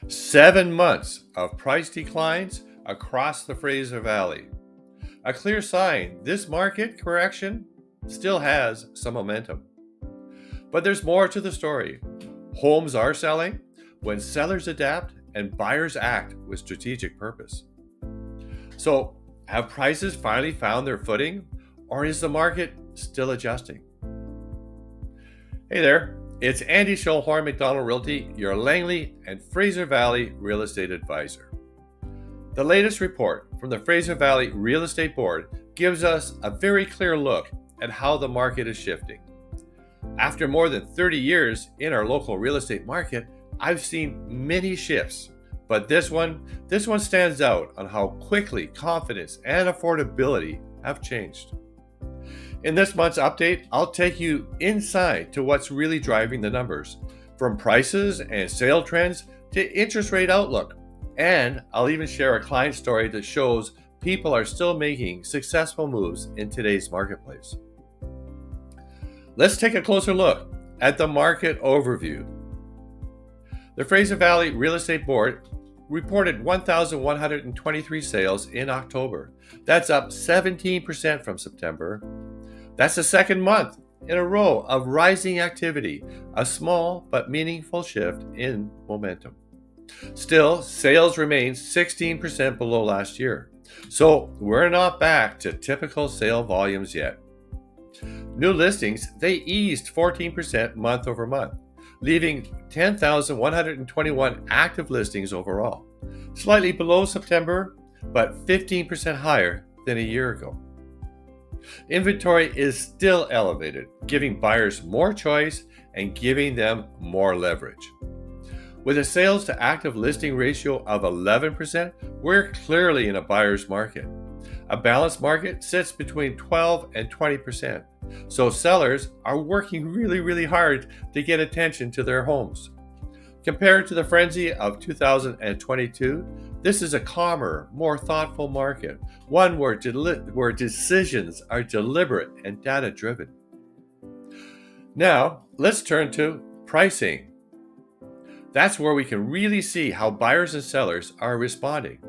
7 months of price declines across the Fraser Valley. A clear sign this market correction still has some momentum. But there's more to the story. Homes are selling when sellers adapt and buyers act with strategic purpose. So, have prices finally found their footing, or is the market still adjusting? Hey there, it's Andy Schildhorn, McDonald Realty, your Langley and Fraser Valley real estate advisor. The latest report from the Fraser Valley Real Estate Board gives us a very clear look at how the market is shifting. After more than 30 years in our local real estate market, I've seen many shifts, but this one stands out on how quickly confidence and affordability have changed. In this month's update, I'll take you inside to what's really driving the numbers, from prices and sale trends to interest rate outlook. And I'll even share a client story that shows people are still making successful moves in today's marketplace. Let's take a closer look at the market overview. The Fraser Valley Real Estate Board reported 1,123 sales in October. That's up 17% from September. That's the second month in a row of rising activity, a small but meaningful shift in momentum. Still, sales remain 16% below last year, so we're not back to typical sale volumes yet. New listings, they eased 14% month over month, leaving 10,121 active listings overall, slightly below September, but 15% higher than a year ago. Inventory is still elevated, giving buyers more choice and giving them more leverage. With a sales to active listing ratio of 11%, we're clearly in a buyer's market. A balanced market sits between 12 and 20%, so sellers are working really hard to get attention to their homes. Compared to the frenzy of 2022, this is a calmer, more thoughtful market, one where decisions are deliberate and data-driven. Now, let's turn to pricing. That's where we can really see how buyers and sellers are responding.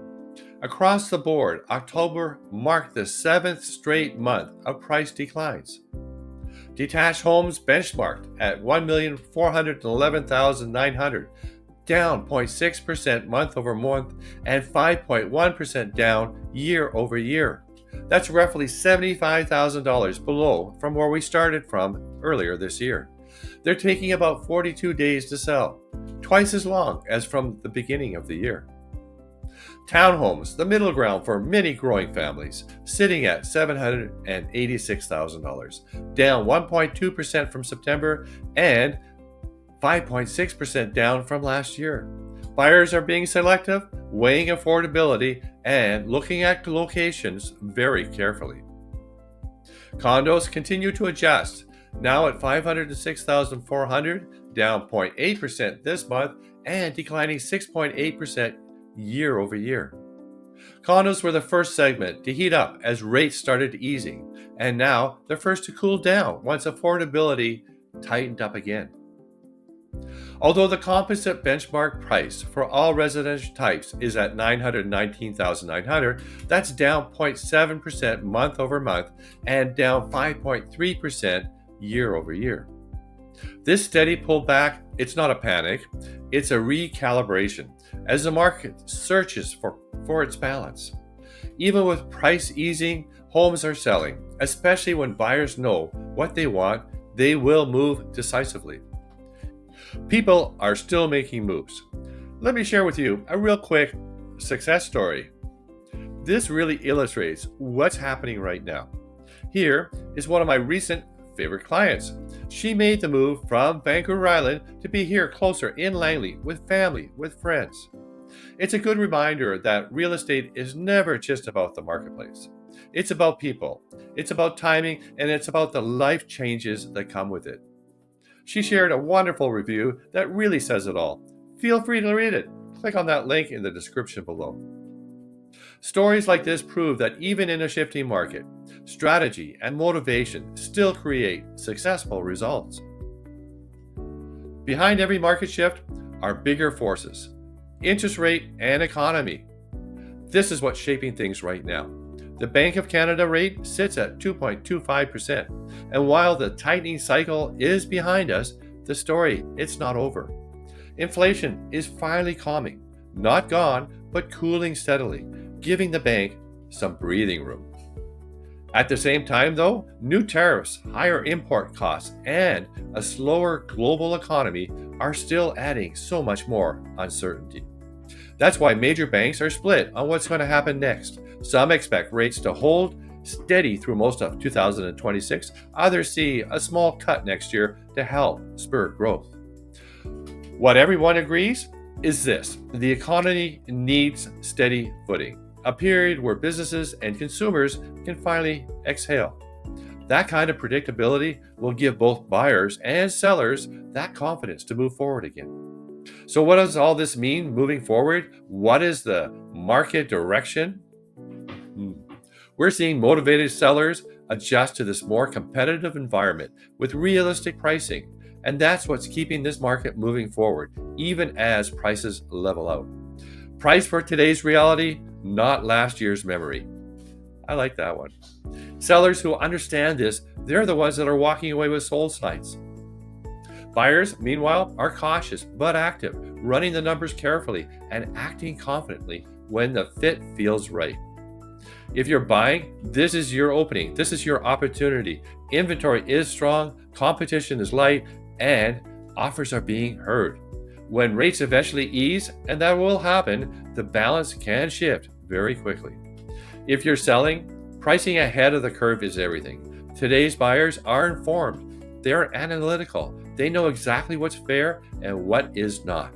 Across the board, October marked the 7th straight month of price declines. Detached homes benchmarked at $1,411,900, down 0.6% month over month and 5.1% down year over year. That's roughly $75,000 below from where we started from earlier this year. They're taking about 42 days to sell, twice as long as from the beginning of the year. Townhomes, the middle ground for many growing families, sitting at $786,000, down 1.2% from September and 5.6% down from last year. Buyers are being selective, weighing affordability, and looking at locations very carefully. Condos continue to adjust, now at $506,400, down 0.8% this month and declining 6.8% year over year. Condos were the first segment to heat up as rates started easing, and now they're first to cool down once affordability tightened up again. Although the composite benchmark price for all residential types is at $919,900, that's down 0.7% month over month and down 5.3% year over year. This steady pullback, it's not a panic, it's a recalibration as the market searches for its balance. Even with price easing, homes are selling, especially when buyers know what they want, they will move decisively. People are still making moves. Let me share with you a real quick success story. This really illustrates what's happening right now. Here is one of my recent favorite clients. She made the move from Vancouver Island to be here closer in Langley with family, with friends. It's a good reminder that real estate is never just about the marketplace. It's about people, it's about timing, and it's about the life changes that come with it. She shared a wonderful review that really says it all. Feel free to read it. Click on that link in the description below. Stories like this prove that even in a shifting market, strategy and motivation still create successful results. Behind every market shift are bigger forces. interest rate, and economy. This is what's shaping things right now. The Bank of Canada rate sits at 2.25%, and while the tightening cycle is behind us, the story, it's not over. Inflation is finally calming, not gone, but cooling steadily, giving the bank some breathing room. At the same time, though, new tariffs, higher import costs, and a slower global economy are still adding so much more uncertainty. That's why major banks are split on what's going to happen next. Some expect rates to hold steady through most of 2026. Others see a small cut next year to help spur growth. What everyone agrees is this: the economy needs steady footing, a period where businesses and consumers can finally exhale. That kind of predictability will give both buyers and sellers that confidence to move forward again. So what does all this mean moving forward? What is the market direction? We're seeing motivated sellers adjust to this more competitive environment with realistic pricing, and that's what's keeping this market moving forward, even as prices level out. Price for today's reality, not last year's memory. I like that one. Sellers who understand this, they're the ones that are walking away with sold signs. Buyers, meanwhile, are cautious but active, running the numbers carefully and acting confidently when the fit feels right. If you're buying, this is your opening. This is your opportunity. Inventory is strong, competition is light, and offers are being heard. When rates eventually ease, and that will happen, the balance can shift very quickly. If you're selling, pricing ahead of the curve is everything. Today's buyers are informed. They're analytical. They know exactly what's fair and what is not.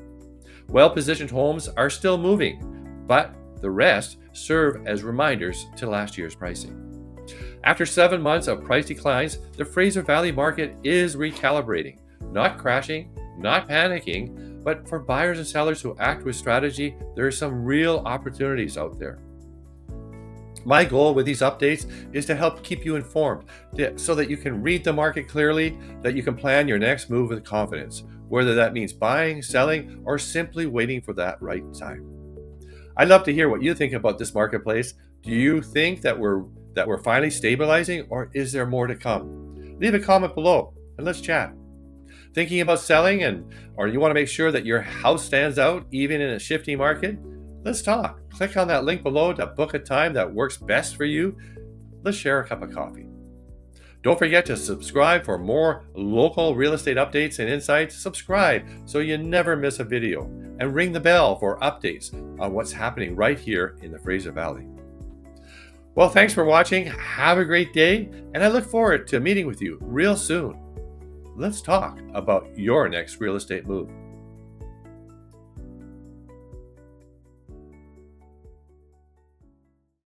Well-positioned homes are still moving, but the rest serve as reminders to last year's pricing. After 7 months of price declines, the Fraser Valley market is recalibrating, not crashing, not panicking, but for buyers and sellers who act with strategy, there are some real opportunities out there. My goal with these updates is to help keep you informed so that you can read the market clearly, that you can plan your next move with confidence, whether that means buying, selling, or simply waiting for that right time. I'd love to hear what you think about this marketplace. Do you think that we're finally stabilizing, or is there more to come? Leave a comment below and let's chat. Thinking about selling or you want to make sure that your house stands out even in a shifty market? Let's talk. Click on that link below to book a time that works best for you. Let's share a cup of coffee. Don't forget to subscribe for more local real estate updates and insights. Subscribe so you never miss a video, and ring the bell for updates on what's happening right here in the Fraser Valley. Well, thanks for watching. Have a great day, and I look forward to meeting with you real soon. Let's talk about your next real estate move.